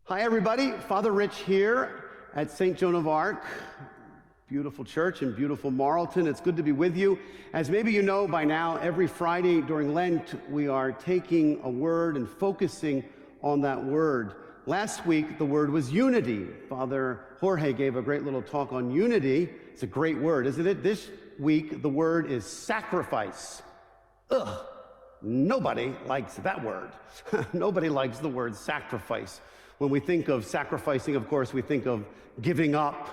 Hi, everybody. Father Rich here at St. Joan of Arc. Beautiful church in beautiful Marlton. It's good to be with you. As maybe you know by now, every Friday during Lent, we are taking a word and focusing on that word. Last week, the word was unity. Father Jorge gave a great little talk on unity. It's a great word, isn't it? This week, the word is sacrifice. Ugh, nobody likes that word. Nobody likes the word sacrifice. When we think of sacrificing, of course, we think of giving up,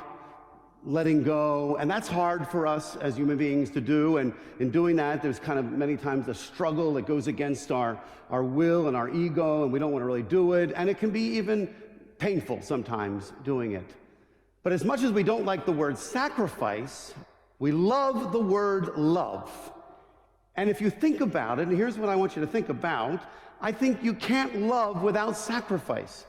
letting go, and that's hard for us as human beings to do. And in doing that, there's kind of many times a struggle that goes against our will and our ego, and we don't want to really do it. And it can be even painful sometimes doing it. But as much as we don't like the word sacrifice, we love the word love. And if you think about it, and here's what I want you to think about, I think you can't love without sacrifice.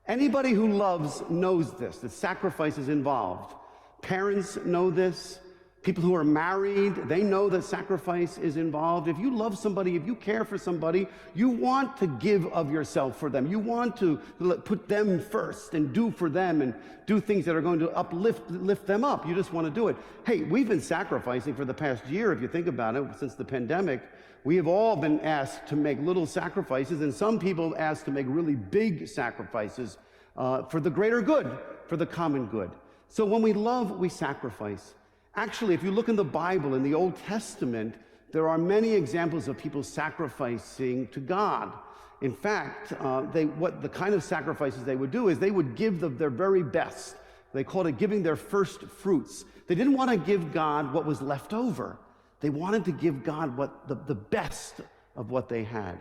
Anybody who loves knows this, that sacrifice is involved. Parents know this. People who are married, they know that sacrifice is involved. If you love somebody, if you care for somebody, you want to give of yourself for them. You want to put them first and do for them and do things that are going to lift them up. You just want to do it. Hey, we've been sacrificing for the past year, if you think about it, since the pandemic. We have all been asked to make little sacrifices, and some people asked to make really big sacrifices for the greater good, for the common good. So when we love, we sacrifice. Actually, if you look in the Bible, in the Old Testament, there are many examples of people sacrificing to God. In fact, what the kind of sacrifices they would do is they would give their very best. They called it giving their first fruits. They didn't want to give God what was left over. They wanted to give God the best of what they had.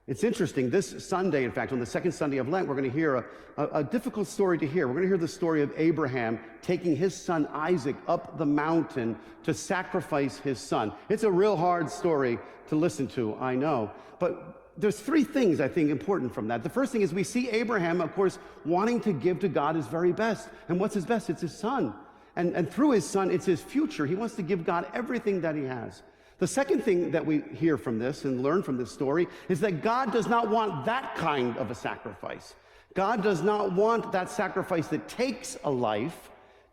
It's interesting, this Sunday, in fact, on the second Sunday of Lent, we're going to hear a difficult story to hear. We're going to hear the story of Abraham taking his son Isaac up the mountain to sacrifice his son. It's a real hard story to listen to, I know. But there's three things I think important from that. The first thing is we see Abraham, of course, wanting to give to God his very best. And what's his best? It's his son. And through his son, it's his future. He wants to give God everything that he has. The second thing that we hear from this and learn from this story is that God does not want that kind of a sacrifice. God does not want that sacrifice that takes a life.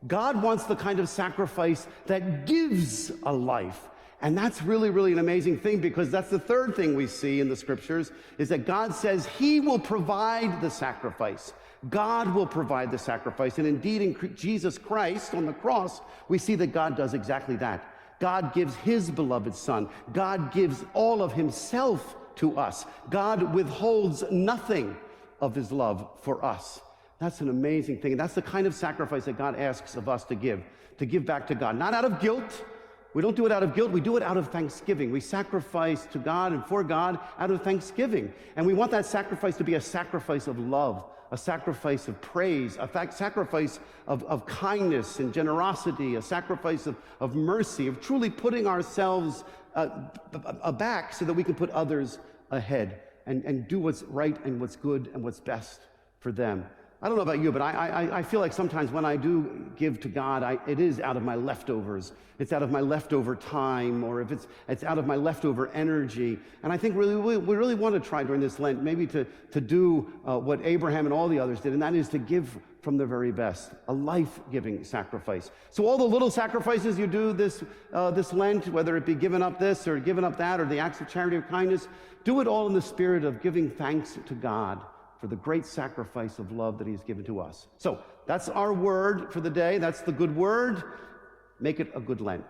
God wants the kind of sacrifice that gives a life. And that's really, really an amazing thing, because that's the third thing we see in the scriptures, is that God says he will provide the sacrifice. God will provide the sacrifice. And indeed, in Jesus Christ on the cross, we see that God does exactly that. God gives his beloved son. God gives all of himself to us. God withholds nothing of his love for us. That's an amazing thing. And that's the kind of sacrifice that God asks of us to give back to God. Not out of guilt. We don't do it out of guilt. We do it out of thanksgiving. We sacrifice to God and for God out of thanksgiving. And we want that sacrifice to be a sacrifice of love, a sacrifice of praise, a sacrifice of kindness and generosity, a sacrifice of mercy, of truly putting ourselves back so that we can put others ahead and do what's right and what's good and what's best for them. I don't know about you, but I feel like sometimes when I do give to God, it is out of my leftovers. It's out of my leftover time, or if it's out of my leftover energy. And I think we really want to try during this Lent maybe to do what Abraham and all the others did, and that is to give from the very best, a life-giving sacrifice. So all the little sacrifices you do this Lent, whether it be giving up this or giving up that or the acts of charity or kindness, do it all in the spirit of giving thanks to God for the great sacrifice of love that he's given to us. So that's our word for the day. That's the good word. Make it a good Lent.